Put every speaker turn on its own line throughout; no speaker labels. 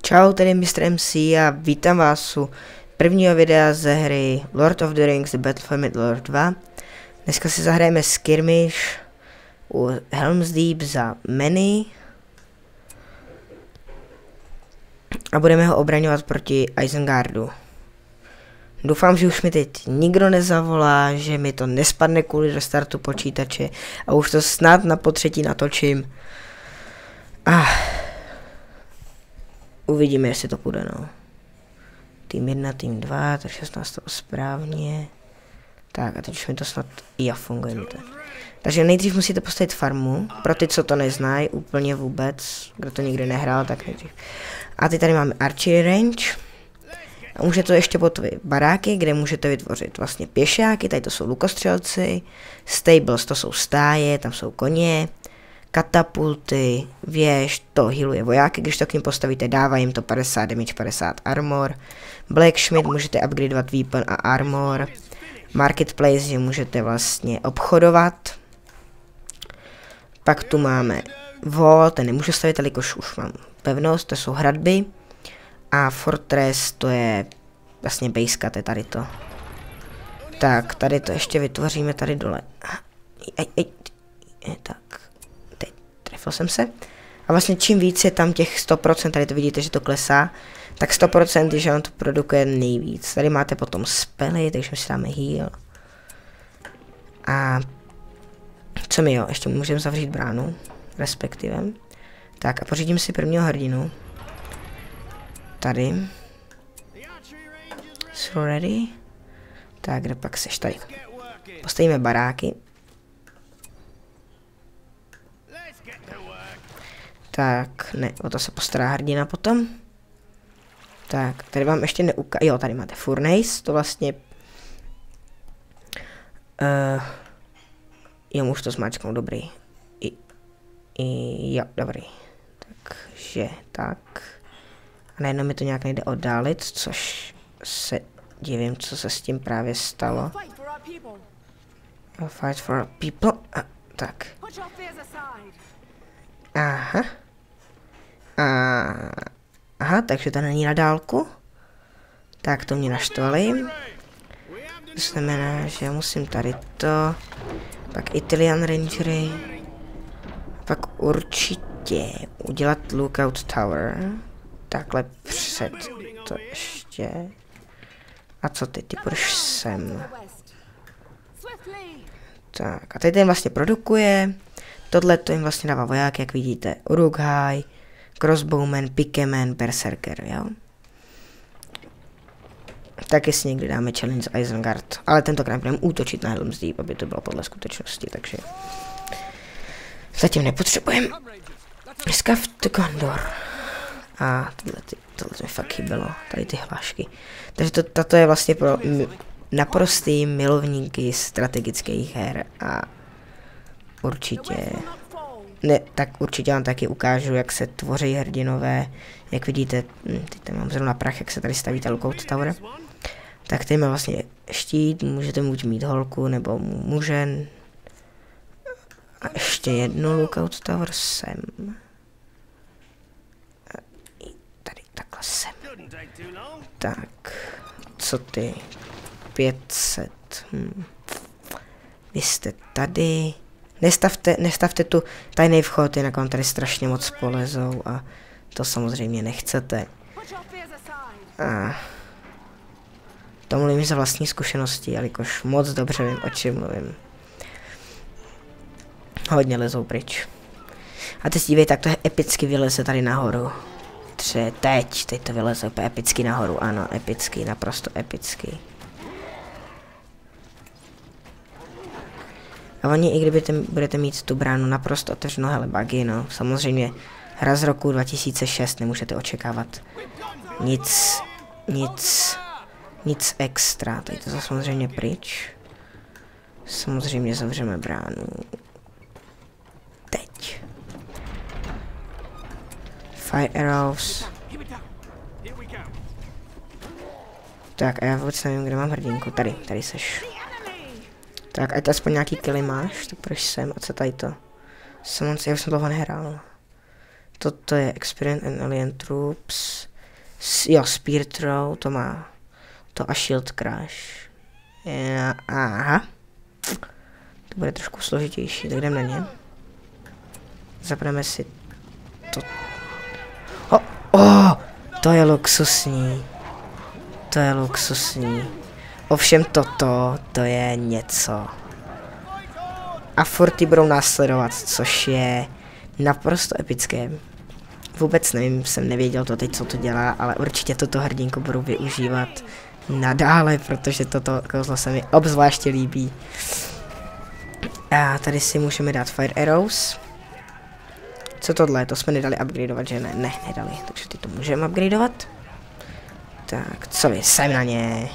Čau, tady Mr. MC a vítám vás u prvního videa ze hry Lord of the Rings The Battle for Middle-earth 2. Dneska si zahrajeme skirmish u Helm's Deep za Manny a budeme ho obraňovat proti Isengardu. Doufám, že už mi teď nikdo nezavolá, že mi to nespadne kvůli restartu počítače a už to snad na potřetí natočím. Uvidíme, jestli to půjde, no. Tým 1, tým 2, takže 16 to správně. Tak a teď už mi to snad funguje. Takže nejdřív musíte postavit farmu, pro ty, co to neznají úplně vůbec, kdo to nikdy nehrál, tak nejdřív. A teď tady máme archery range. A můžete ještě postavit baráky, kde můžete vytvořit vlastně pěšáky, tady to jsou lukostřelci, stables, to jsou stáje, tam jsou koně, katapulty, věž, to healuje vojáky, když to k ním postavíte, dává jim to 50 damage, 50 armor. Blacksmith můžete upgradeovat weapon a armor. Marketplace, že můžete vlastně obchodovat. Pak tu máme wall, ten nemůžu stavit, jelikož už mám pevnost, to jsou hradby. A fortress, to je vlastně baseka, to je tady to. Tak, tady to ještě vytvoříme tady dole. Tak. Trefil jsem se. A vlastně čím víc je tam těch 100%, tady to vidíte, že to klesá, tak 100% je, že on to produkuje nejvíc. Tady máte potom spely, takže my si dáme heal. A co mi ještě můžeme zavřít bránu, respektive. Tak a pořídím si prvního hrdinu. Tady. So ready. Tak, kde pak seš tady? Postavíme baráky. Tak, ne, o to se postará hrdina potom. Tak, tady vám ještě jo, tady máte furnace, to vlastně... jo, můžu to zmáčknout, dobrý. Jo, dobrý. Takže, tak. A najednou mi to nějak nejde oddálit, což se divím, co se s tím právě stalo. Fight for our people. Tak. Aha. Aha, takže to není na dálku. Tak to mě naštvali. To znamená, že musím tady to. Pak Italian Rangery. Pak určitě udělat Lookout Tower. Takhle před to ještě. A co ty půjdeš sem. Tak a teď ten vlastně produkuje. Tohle to jim vlastně dává voják, jak vidíte. Uruk-hai, Crossbowman, Pikeman, Berserker, jo. Tak jestli někdy dáme challenge z Isengard. Ale tentokrát budeme útočit na Helm's Deep, aby to bylo podle skutečnosti, takže... Zatím nepotřebujeme. Scav to Gondor. A tohle mi fakt chybělo, tady ty hlášky. Takže tato je vlastně pro naprostý milovníky strategických her a určitě, ne, tak určitě vám taky ukážu, jak se tvoří hrdinové, jak vidíte, teď tam mám zrovna prach, jak se tady staví ta Lookout Tower. Tak tady má vlastně štít, můžete buď mít holku, nebo muže. A ještě jednu Lookout Tower sem. Tady takhle sem. Tak, co ty? 500. Vy jste tady. Nestavte tu tajný vchod, jinak vám tady strašně moc polezou a to samozřejmě nechcete. A to mluvím za vlastní zkušenosti, jelikož moc dobře vím, o čem mluvím. Hodně lezou pryč. A teď dívej, tak to je epicky vyleze tady nahoru. Teď to vyleze úplně epicky nahoru, ano, epicky, naprosto epicky. A oni, i kdyby budete mít tu bránu naprosto otevřenou, hele, bugy, no, samozřejmě hra z roku 2006, nemůžete očekávat nic extra, tady to samozřejmě pryč. Samozřejmě zavřeme bránu. Teď. Fire arrows. Tak a já vůbec nevím, kde mám hrdinku, tady seš. Tak, ať aspoň nějaký killy máš, tak proč sem, a co tady to? Já už jsem dlouho nehrál. Toto je Experience and Alien Troops. Jo, Spear Throw, to má. To a Shield Crash. Aha. To bude trošku složitější, tak jdeme na ně. Zapneme si to. To je luxusní. To je luxusní. Ovšem to je něco. A furt ty budou následovat, což je naprosto epické. Vůbec nevím, jsem nevěděl to teď, co to dělá, ale určitě toto hrdinku budu využívat nadále, protože toto kouzlo se mi obzvláště líbí. A tady si můžeme dát Fire Arrows. Co tohle? To jsme nedali upgradeovat, že ne? Ne, nedali, takže ty to můžeme upgradeovat. Tak, co vy? Sem na ně.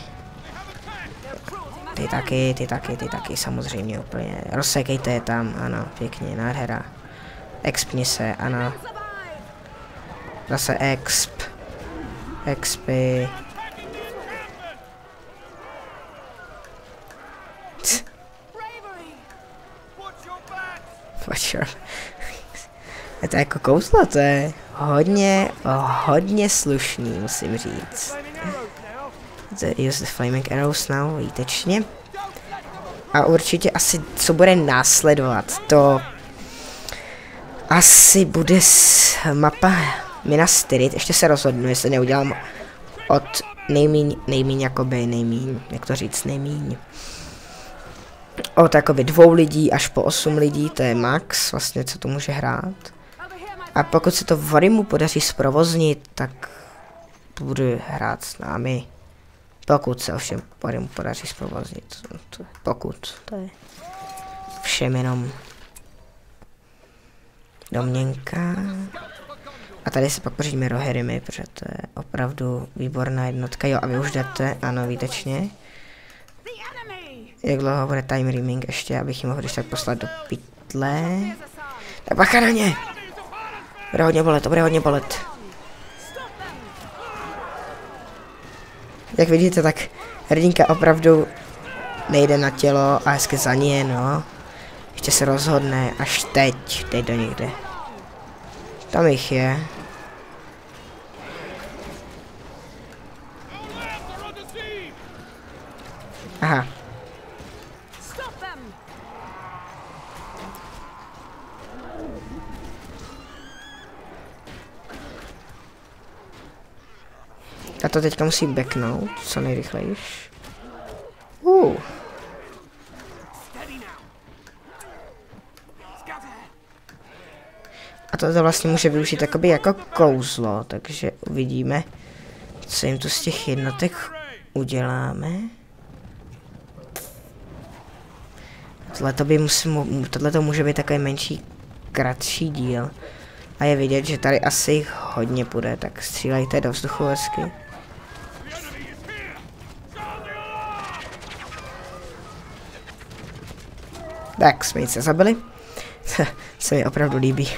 Ty taky, samozřejmě úplně. Rozsekejte je tam, ano, pěkně, nádhera. Expni se, ano. Zase expy. Je to jako kouzlo, to je hodně slušný, musím říct. Use the flaming arrows now, výtečně. A určitě asi, co bude následovat, to asi bude mapa Minas Tirith. Ještě se rozhodnu, jestli neudělám od nejmíň, jak to říct, nejmíň. Od jakoby 2 lidí až po 8 lidí, to je max, vlastně, co to může hrát. A pokud se to Varimu podaří zprovoznit, tak bude hrát s námi. Pokud se ovšem Varimu podaří zprovoznit. Pokud, to je všem jenom domněnka. A tady se pak pořídíme Rohirrim, protože to je opravdu výborná jednotka. Jo, a vy už jdete, ano, výtečně. Jak dlouho bude time reaming ještě, abych ji mohl když tak poslat do pytle. Tak bacha na ně! Bude hodně bolet. Jak vidíte, tak hrdinka opravdu nejde na tělo a hezky za ně, no. Ještě se rozhodne až teď do někde. Tam jich je. Aha. A to teďka musí backnout, co nejrychlejš. A to vlastně může využít jako kouzlo, takže uvidíme, co jim tu z těch jednotek uděláme. Tohle může být takový menší, kratší díl. A je vidět, že tady asi jich hodně půjde, tak střílejte do vzduchu hezky. Tak, jsme se zabili. Se mi opravdu líbí.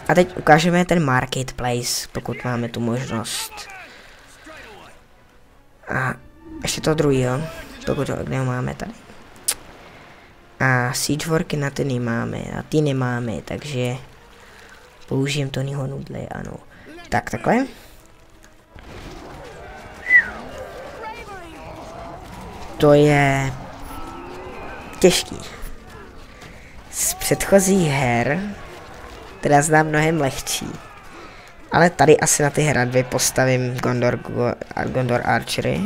A teď ukážeme ten marketplace, pokud máme tu možnost. A ještě to druhýho, pokud ho nemáme tady. A siegeworky na ty nemáme, a ty nemáme, takže použijem Tonyho nudle, ano. Tak, takhle. To je těžký. Z předchozích her teda znám mnohem lehčí. Ale tady asi na ty hradby postavím Gondor Archery.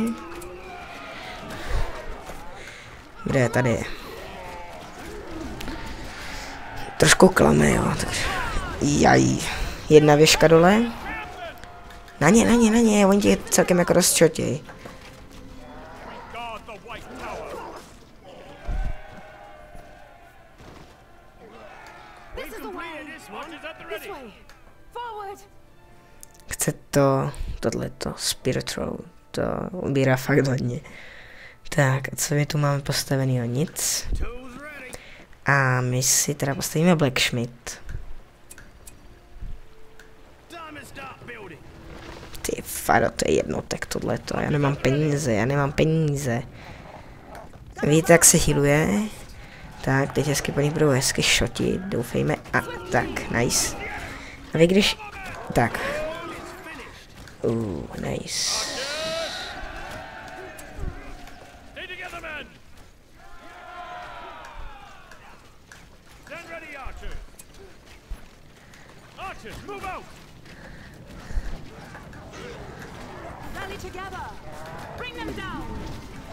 Kde je tady? Trošku klame, jo, takže... Jaj. Jedna věžka dole. Na ně, oni tě celkem jako rozčotěj. Chce tohleto, Spear Throw, to ubírá fakt hodně. Tak, a co my tu máme postavený? Nic. A my si teda postavíme Blacksmith. Ty fado, to je jednotek tohleto, já nemám peníze. Víte, jak se healuje? Tak, teď hezky po nich budou hezky šotit, doufejme. A tak, nice. A vy když... Tak. Nice.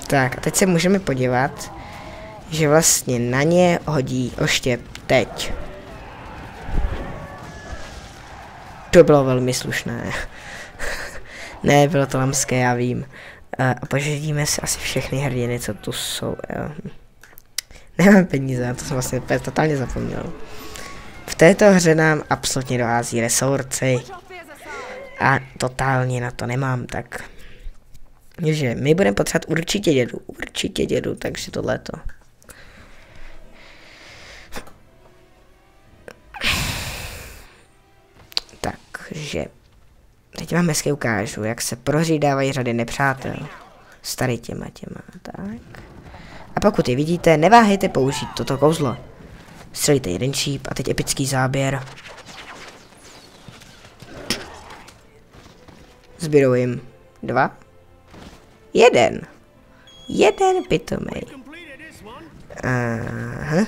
Tak a teď se můžeme podívat, že vlastně na ně hodí oštěp teď. To bylo velmi slušné. Ne, bylo to lamské, já vím. A požadíme si asi všechny hrdiny, co tu jsou. Nemám peníze, to jsem vlastně totálně zapomněl. V této hře nám absolutně dohází resorty. A totálně na to nemám, tak... Takže my budeme potřebovat určitě dědu, takže tohleto. Takže teď vám hezky ukážu, jak se prořídávají řady nepřátel s tady těma, tak. A pokud je vidíte, neváhejte použít toto kouzlo. Střelíte jeden šíp a teď epický záběr. Zbydou jim 2. 1. Jeden pitomej. Aha.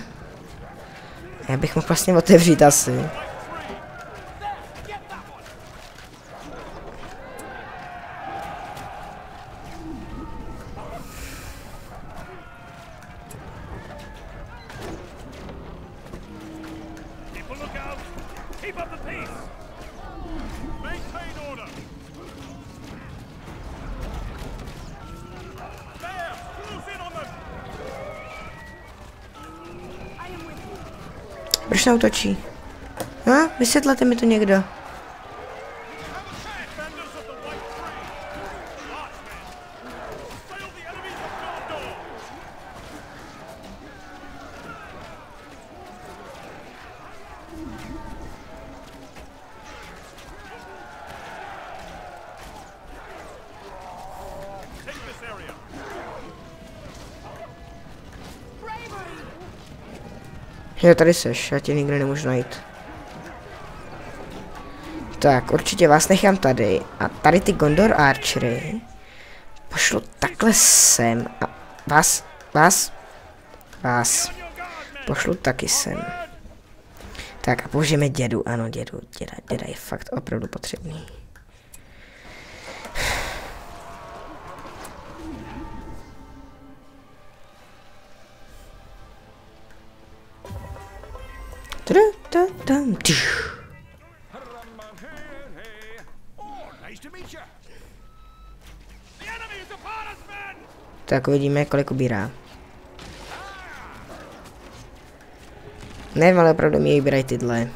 Já bych mohl vlastně otevřít asi. Proč neutočí? Vysvětlete mi to někdo. Jo, tady seš, já tě nikdy nemůžu najít. Tak, určitě vás nechám tady. A tady ty Gondor Archery pošlu takhle sem. A vás pošlu taky sem. Tak a použijeme dědu, ano, děda je fakt opravdu potřebný. Tak uvidíme, kolik ubírá. Ne, ale opravdu mi vybírají tyhle.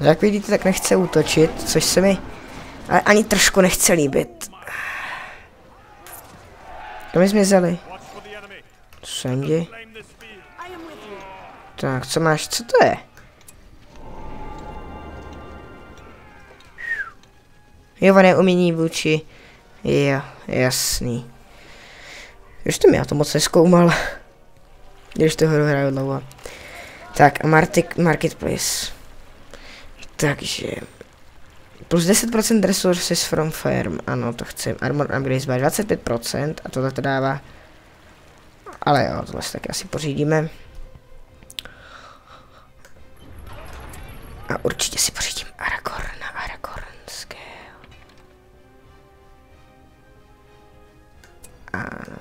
Jak vidíte, tak nechce útočit, což se mi ani trošku nechce líbit. To mi zmizeli. Sandy. Tak, co máš? Co to je? Jované umění vůči. Jo, jasný. Už to mi já to moc nezkoumal. Když to hru hraju dlouho. Tak a Marketplace. Takže plus 10% resources from farm, ano, to chci. Armor upgrades by 25% a tohle to dává. Ale jo, tohle si taky asi pořídíme. A určitě si pořídím Aragorna, Aragornského. Ano.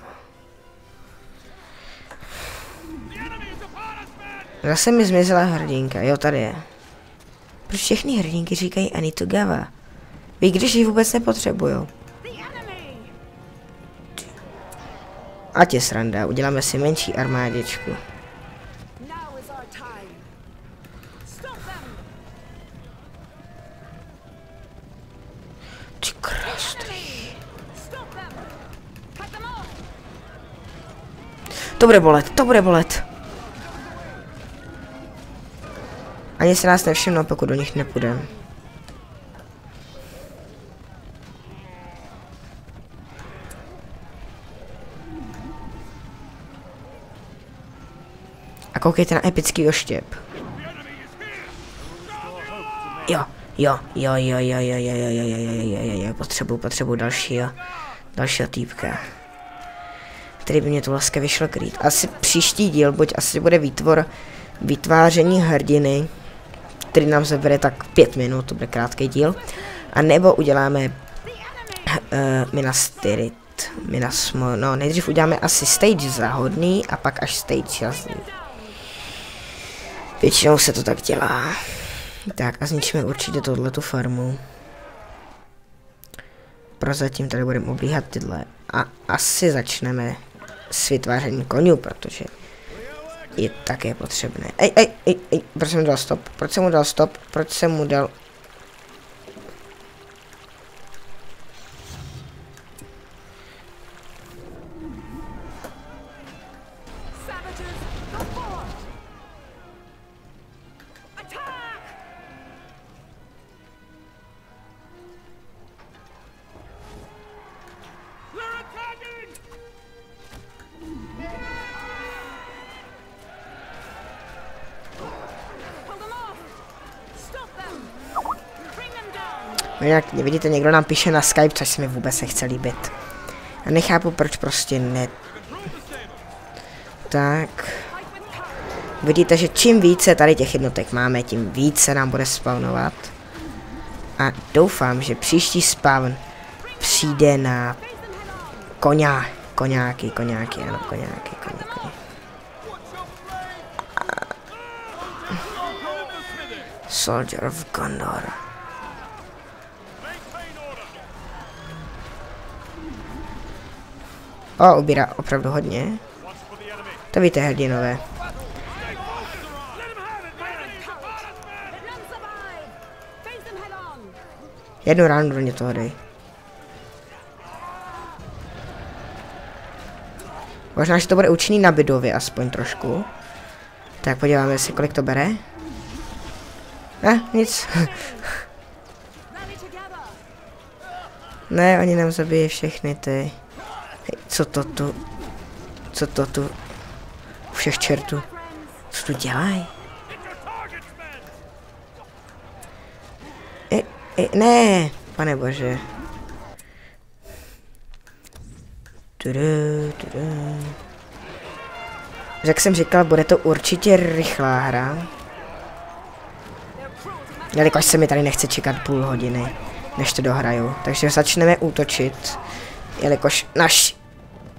Zase mi zmizela hrdinka, jo, tady je. Proč všechny hrdinky říkají Anitogawa? Ví, když ji vůbec nepotřebujou. ať je sranda, uděláme si menší armádičku. Ty krásný. To bude bolet, to bude bolet. Ani se nás nevšimnou, pokud do nich nepůjdeme. A koukejte na epický oštěp. Jo, potřebuju dalšího týpka. Který by mě to vlastně vyšlo krýt. Asi příští díl, buď asi bude vytváření hrdiny, který nám zabere tak 5 minut, to bude krátký díl. A nebo uděláme Minas Tirith, no nejdřív uděláme asi stage záhodný a pak až stage jasný. Většinou se to tak dělá. Tak a zničíme určitě tohletu farmu. Prozatím tady budeme oblíhat tyhle. A asi začneme s vytvářením konňů, protože je také potřebné. Ej, proč jsem mu dal stop? Proč jsem mu dal... No jinak vidíte, někdo nám píše na Skype, což se mi vůbec nechce líbit. A nechápu, proč prostě ne... Tak... Vidíte, že čím více tady těch jednotek máme, tím více nám bude spawnovat. A doufám, že příští spawn přijde na... Koňáky, ano, koňáky. Soldier of Gondor. O, ubírá opravdu hodně. To víte, hrdinové. Jednu ránu do mě toho dej. Možná, že to bude účinný na Bydově, aspoň trošku. Tak podíváme si, kolik to bere. Nic. Ne, oni nám zabijí všechny ty. Co to tu? Všech čertů. Co tu dělají? Ne, pane bože. Jak jsem říkal, bude to určitě rychlá hra. Jelikož se mi tady nechce čekat půl hodiny, než to dohraju. Takže začneme útočit. Jelikož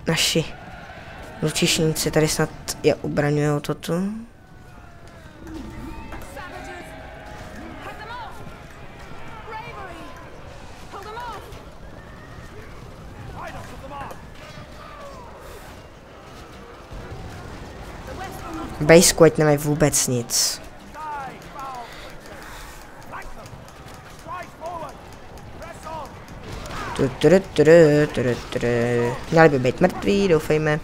naši lučišníci tady snad je ubraňujou to tu. Bejsku, ať nemají vůbec nic. Měli by být mrtví, doufejme.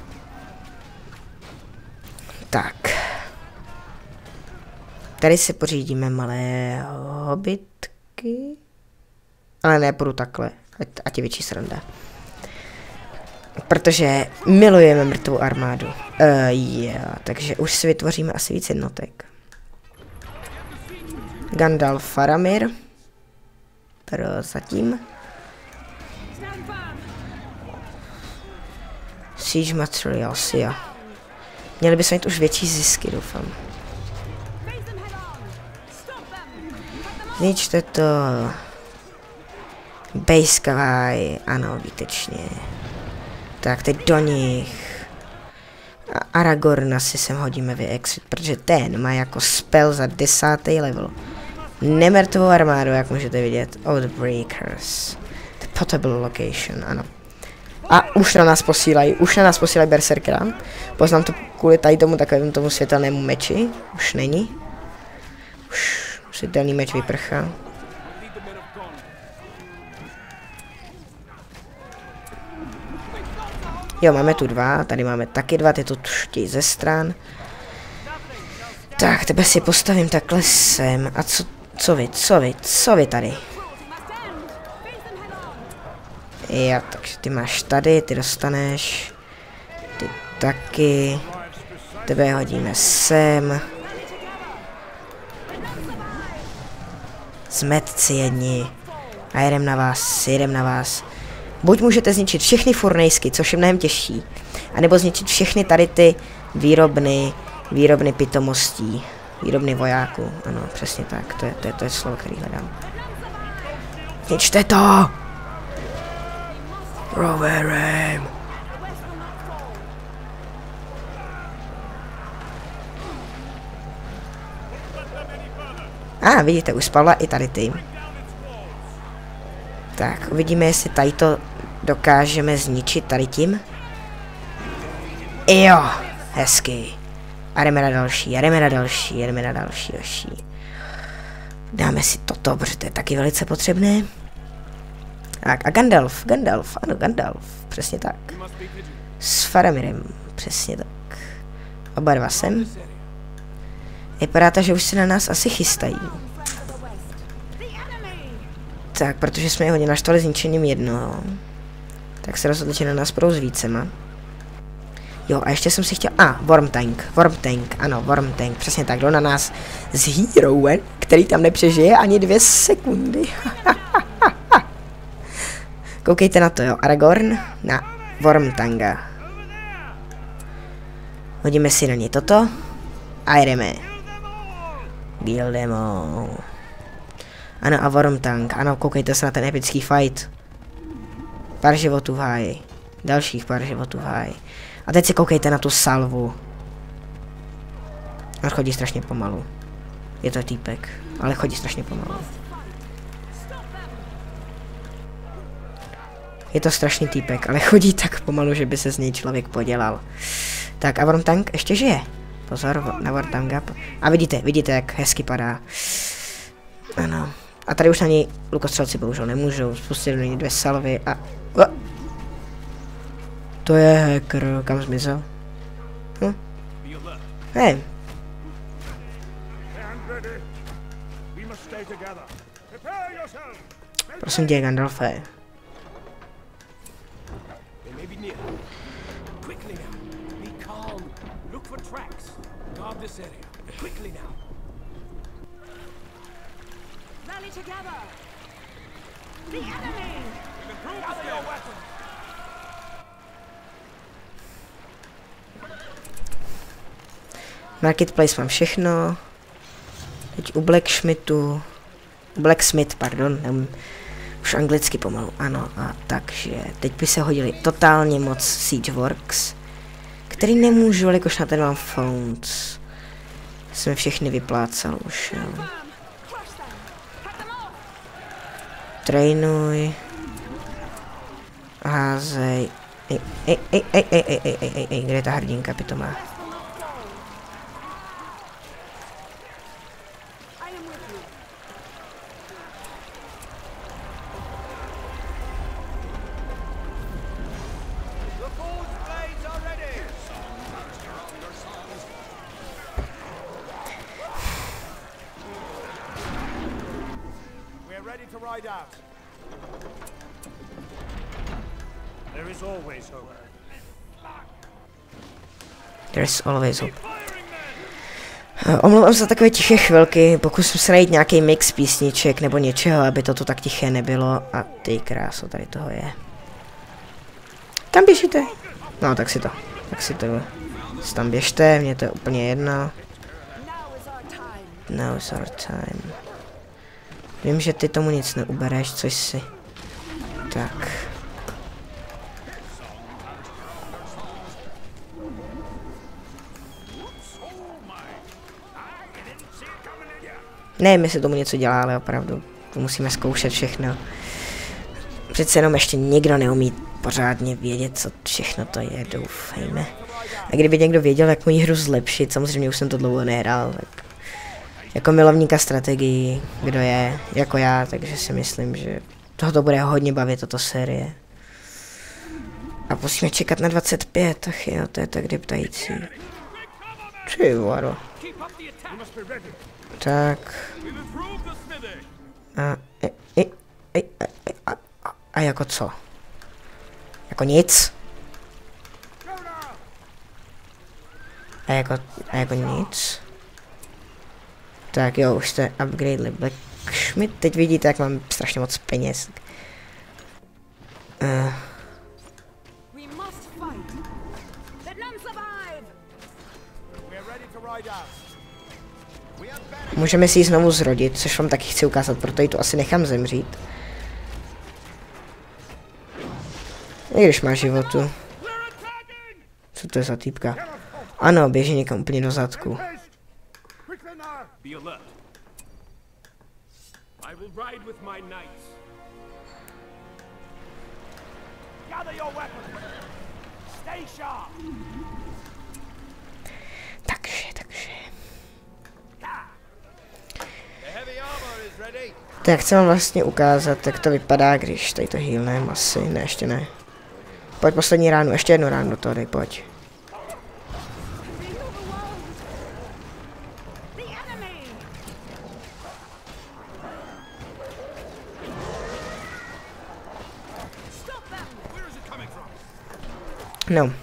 Tak. Tady si pořídíme malé hobitky. Ale ne, půjdu takhle. Ať je větší sranda. Protože milujeme mrtvou armádu. Takže už si vytvoříme asi víc jednotek. Gandalf Faramir. Prozatím. Siege Materials, jo. Měli bychom mít už větší zisky, doufám. Zničte to. Base Kavaj, ano, výtečně. Tak, teď do nich. A Aragorna si sem hodíme vyexit, protože ten má jako spell za 10. level. Nemrtvou armádu, jak můžete vidět. Oathbreakers. The potable location, ano. A už na nás posílají berserkera. Poznám to kvůli tady tomu takovému tomu světelnému meči. Už není. Už světelný meč vyprchá. Jo, máme tu dva, tady máme taky dva, ty tu štějí ze stran. Tak, tebe si postavím takhle sem. A co vy tady? Jo, takže ty máš tady, ty dostaneš. Ty taky. Tebe hodíme sem. Zmetci jedni. A jedem na vás. Buď můžete zničit všechny furnejsky, což je mnohem těžší. Anebo zničit všechny tady ty výrobny pitomostí. Výrobny vojáků. Ano, přesně tak. To je slovo, který hledám. Ničte to! Roverem! Vidíte, už spadla i tady ty. Tak, uvidíme, jestli tady to dokážeme zničit tady tím. Jo, hezky. A jdeme na další. Dáme si toto, protože to je taky velice potřebné. Tak, a Gandalf, ano, Gandalf, přesně tak. S Faramirem, přesně tak. Oba dva sem. Vypadá to, že už se na nás asi chystají. Tak, protože jsme je hodně naštvali zničením jednoho, tak se rozhodli, že na nás půjdou s vícema. Jo, a ještě jsem si chtěl... Worm Tank, ano, Worm Tank, přesně tak, jde na nás s Heroem, který tam nepřežije ani 2 sekundy. Koukejte na to, jo, Aragorn na Worm Tanga. Hodíme si na něj toto a jedeme. Gildemo. Ano, a Worm Tank, ano, koukejte se na ten epický fight. Pár životů v háji. Dalších pár životů v háji. A teď si koukejte na tu salvu. On chodí strašně pomalu. Je to týpek, ale chodí strašně pomalu. Je to strašný týpek, ale chodí tak pomalu, že by se z něj člověk podělal. Tak a Worm Tank ještě žije. Pozor na Worm Tanga. A vidíte, jak hezky padá. Ano. A tady už na něj lukostřelci bohužel nemůžou. Spustili do něj 2 salvy a... To je hacker, kam zmizel? Hej. Prosím tě, Gandalfe. Marketplace mám všechno. Teď u Blacksmith, pardon, už anglicky pomalu, ano, a takže teď by se hodili totálně moc Siegeworks, který nemůžu, jakož na ten mám found. Jsme všechny vyplácal už, jo. Trénuj. Házej. Kde je ta hrdinka pitomá? There's always hope. Omlouvám se za takové tiché chvilky, pokusím se najít nějaký mix písniček nebo něčeho, aby toto tak tiché nebylo. A ty kráso, tady toho je. Tam běžíte? No, tak si to tam běžte, mně to je úplně jedno. Now is our time. Vím, že ty tomu nic neubereš, což si... Tak. Ne, my se tomu něco dělá, ale opravdu to musíme zkoušet všechno. Přece jenom ještě nikdo neumí pořádně vědět, co všechno to je, doufejme. A kdyby někdo věděl, jak moji hru zlepšit, samozřejmě už jsem to dlouho nehrál, tak jako milovníka strategii, kdo je, jako já, takže si myslím, že tohoto bude hodně bavit, tato série. A musíme čekat na 25, ach jo, to je tak deptající. Ty vado. Tak. A jako co? Jako nic? A jako nic? Tak jo, už jste upgradeli Blacksmith. Teď vidíte, jak mám strašně moc peněz. Můžeme si ji znovu zrodit, což vám taky chci ukázat, proto ji tu asi nechám zemřít. I když má životu. Co to je za týpka? Ano, běží někam úplně do zadku. Takže. Tak chci vám vlastně ukázat, jak to vypadá, když tady to healneme asi, ne, ještě ne. Pojď poslední ránu, ještě jednu ránu do toho dej, pojď. No.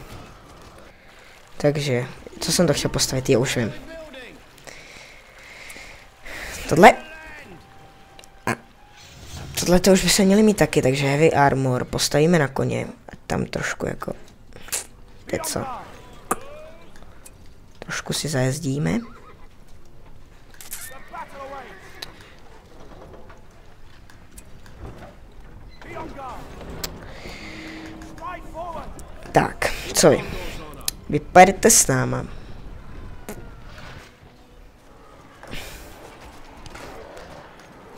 Takže, co jsem to chtěl postavit, je už vím. Tohle. A tohle to už by se měli mít taky, takže heavy armor postavíme na koně. A tam trošku jako... Teď co? Trošku si zajezdíme. Tak, co vy? Vypadejte s náma.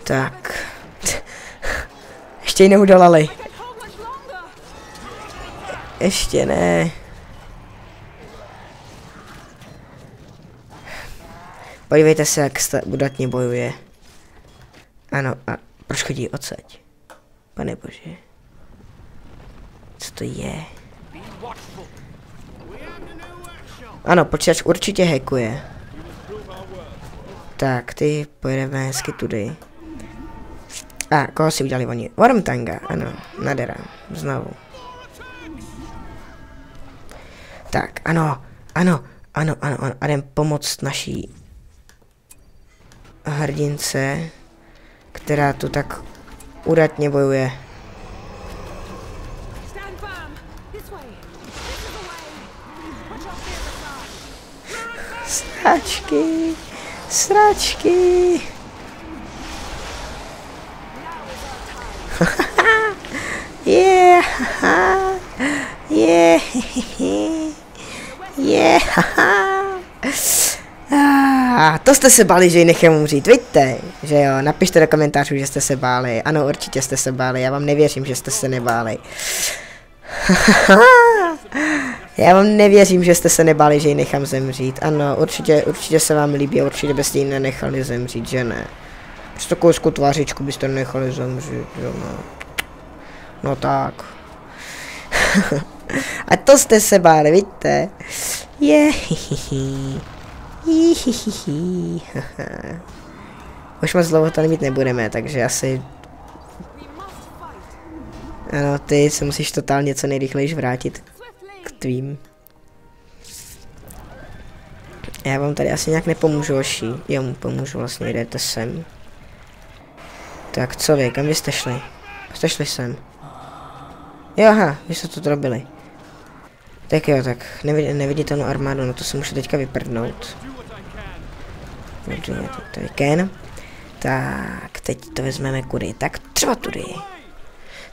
Tak. Ještě ji neudolali. Ještě ne. Podívejte se, jak udatně bojuje. Ano, a proč chodí odsaď? Pane bože. Co to je? Ano, počítač určitě hackuje. Tak, ty pojedeme hezky tudy. A, koho si udělali oni? Wormtanga, ano, Nadera, znovu. Tak, ano, a jdem pomoct naší hrdince, která tu tak udatně bojuje. Sračky. Yeah. To jste se báli, že ji nechám umřít, vidíte? Že jo, napište do komentářů, že jste se báli. Ano, určitě jste se báli, já vám nevěřím, že jste se nebáli. Já vám nevěřím, že jste se nebáli, že ji nechám zemřít. Ano, určitě se vám líbí a určitě byste ji nenechali zemřít, že ne? Prostě takovou hezkou tvářičku byste nechali zemřít, jo no. No tak. A to jste se báli, vidíte? Už moc dlouho to mít nebudeme, takže asi... Ano, ty se musíš totálně co nejrychleji vrátit k tvým. Já vám tady asi nějak nepomůžu, oši. Já mu pomůžu, vlastně jdete sem. Tak co vy, kam vy jste šli? Jste šli sem. Jo, aha, vy jste to robili. Tak jo, tak neviditelnou armádu, no to se může teďka vyprdnout. Tady Ken. Tak, teď to vezmeme kudy. Tak třeba tudy.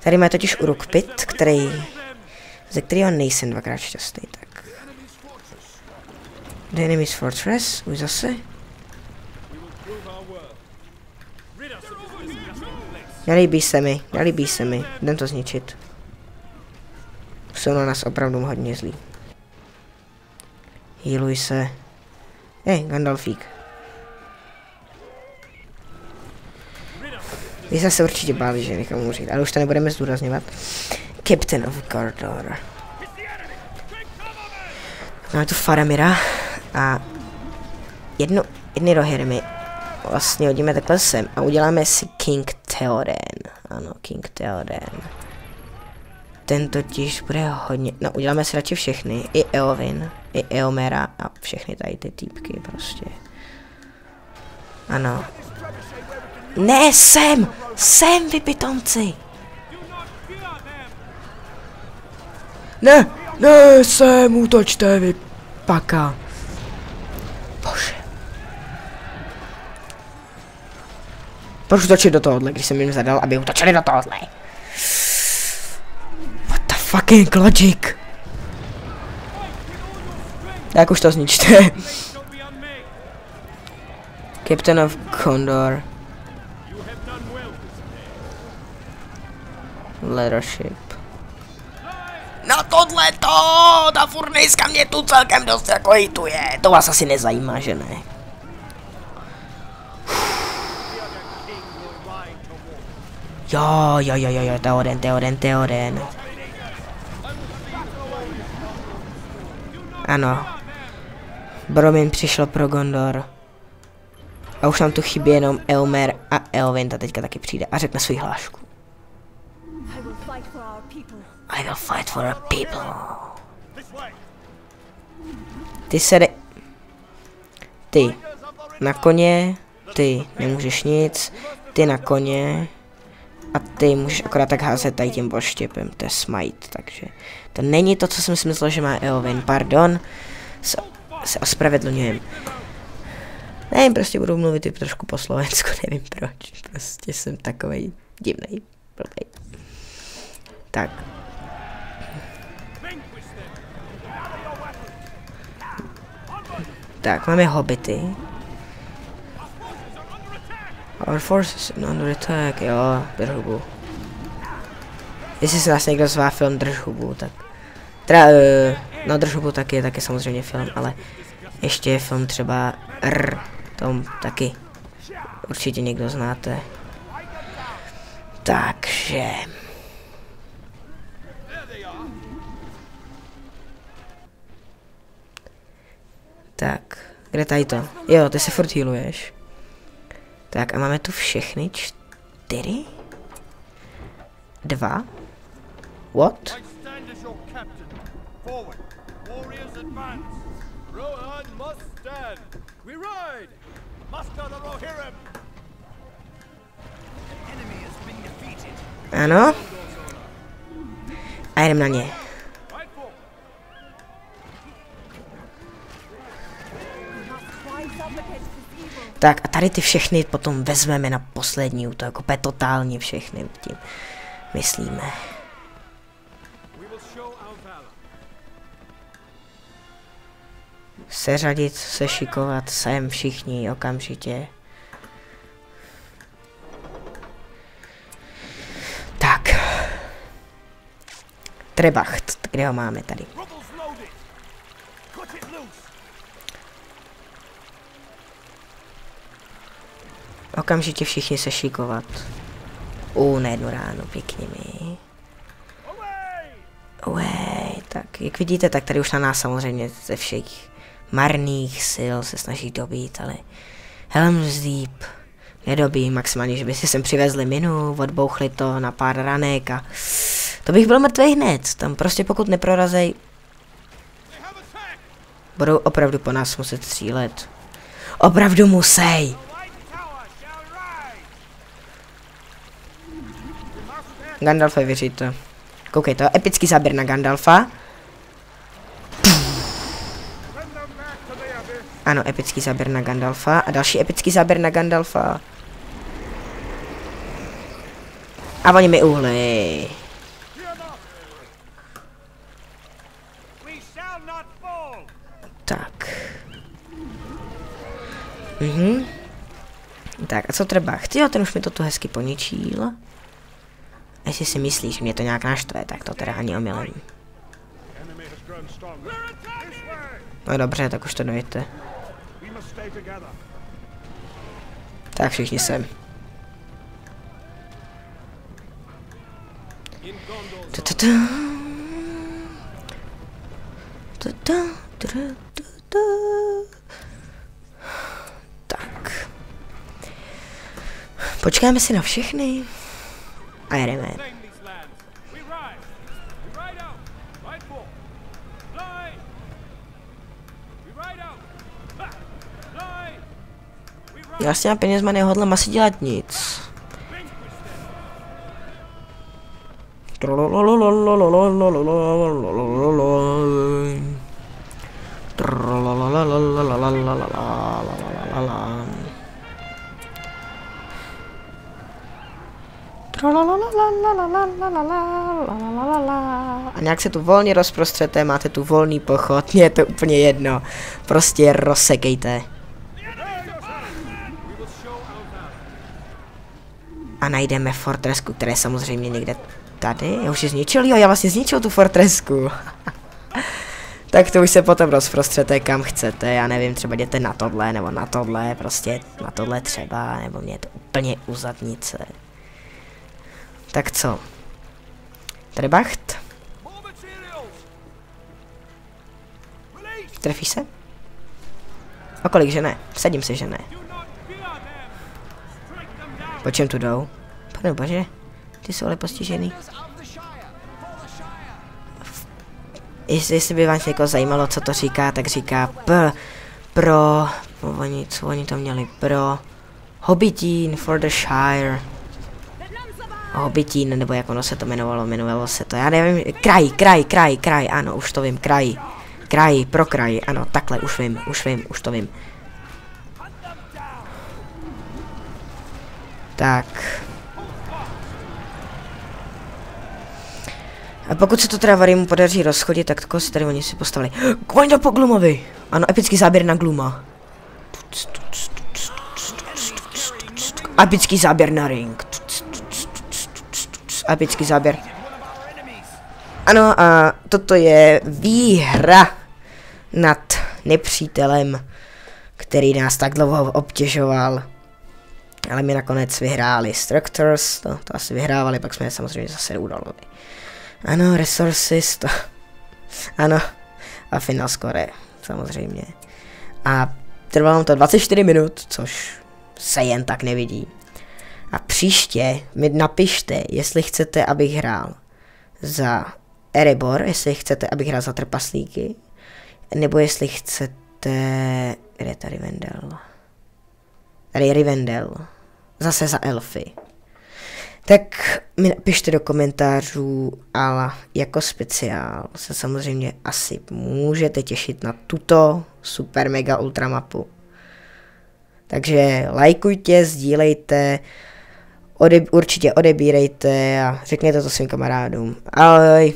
Tady má totiž Uruk-pit, ze kterého nejsem dvakrát šťastný, tak. The enemy's fortress, už zase. nelíbí se mi, jdem to zničit. Jsou na nás opravdu hodně zlí. Healuj se. Gandalfík. Vy jste se určitě báli, že nechám umřít, ale už to nebudeme zdůrazňovat. Captain of Gondor. Máme tu Faramira a jedny rohy vlastně hodíme takhle sem a uděláme si King Theoden. Ano, King Theoden. Ten totiž bude hodně, no uděláme si radši všechny, i Eowyn, i Eomera a všechny tady ty týpky prostě. Ano. Ne, sem vy pitomci! Ne, sem, útočte vy paka. Bože. Proč útočit do tohohle, když jsem jim zadal, aby útočili do tohohle? What the fucking logic? Tak už to zničte. Captain of Gondor. Leadership. Na tohleto! Ta furnejska mě tu celkem dost jako hituje. To vás asi nezajímá, že ne? Jo, Theoden. Ano. Boromir přišel pro Gondor. A už nám tu chybí jenom Eomer a Eowyn, ta teďka taky přijde a řekne svou hlášku. I will fight for our people. Ty na koně, ty nemůžeš nic, ty na koně a ty můžeš akorát tak házet tady tím boštěpem, to je smite, takže to není to, co jsem si myslel, že má Eowyn, pardon, se ospravedlňujem. Nevím, prostě budu mluvit i trošku po slovensku, nevím proč, prostě jsem takovej divnej, blbej. Tak. Tak, máme hobity. Our forces under attack, jo, drž hubu. Jestli se nás někdo zvá film Drž hubu, tak... Teda, no Drž hubu taky samozřejmě film, ale ještě je film třeba tom taky určitě někdo znáte. Takže... Tak, kde tady to? Jo, ty se furt healuješ. Tak a máme tu všechny 4? 2? What? Ano. A jdem na ně. Tak a tady ty všechny potom vezmeme na poslední útok, opět totálně všechny tím myslíme. Seřadit, sešikovat sem všichni okamžitě. Tak. Trebacht, kde ho máme tady? Okamžitě všichni se šikovat. Na jednu ránu, pěkně mi. Tak, jak vidíte, tak tady už na nás samozřejmě ze všech marných sil se snaží dobít, ale Helm's Deep nedobí, maximálně, že by si sem přivezli minu, odbouchli to na pár ranek a to bych byl mrtvý hned, tam prostě pokud neprorazej, budou opravdu po nás muset střílet. Opravdu musej! Gandalfe, věříte. Koukej, to je epický záběr na Gandalfa. Ano, epický záběr na Gandalfa. A další epický záběr na Gandalfa. A oni mi uhli. Tak. Tak, a co třeba? Jo, ten už mi to tu hezky poničil. A jestli si myslíš, že mě to nějak naštve, tak to teda ani omylem. No dobře, tak už to dojďte. Tak všichni sem. Tak. Počkáme si na všechny. A jedeme. Já s těma penězma nehodlám asi dělat nic. A nějak se tu volně rozprostřete, máte tu volný pochod, mně je to úplně jedno. Prostě rozsekejte. A najdeme fortresku, která je samozřejmě někde tady. Já už ji zničil, jo, já vlastně zničil tu fortresku. Tak to už se potom rozprostřete kam chcete, já nevím, třeba jděte na tohle, nebo na tohle, prostě na tohle třeba, nebo mě je to úplně u zadnice. Tak co? Trebacht? Trefíš se? O kolik, že ne? Vsadím si, že ne. Po čem tu jdou? Pane bože, ty jsou ale postižený. Jestli by vás někoho zajímalo, co to říká, tak říká co oni to měli, pro Hobbitín for the Shire. Hobbitín, nebo jak ono se to jmenovalo se to, já nevím, kraj, ano, už to vím, kraj, pro kraj, ano, takhle, už to vím. Tak. A pokud se to teda Varimu podaří rozchodit, tak koho si tady oni si postavili. Kvůli po Gloomovi! Ano, epický záběr na Glooma. Epický záběr na ring. Epický záběr. Ano, a toto je výhra nad nepřítelem, který nás tak dlouho obtěžoval. Ale my nakonec vyhráli Structures, to asi vyhrávali, pak jsme je samozřejmě zase udolali. Ano, Resources, to... Ano, a final score, samozřejmě. A trvalo to 24 minut, což se jen tak nevidí. A příště mi napište, jestli chcete, abych hrál za Erebor, jestli chcete, abych hrál za trpaslíky, nebo jestli chcete... Kde je tady Rivendell? Tady je Rivendell. Zase za elfy. Tak mi napište do komentářů, ale jako speciál se samozřejmě asi můžete těšit na tuto super mega ultra mapu. Takže lajkujte, sdílejte, určitě odebírejte a řekněte to svým kamarádům. Ahoj!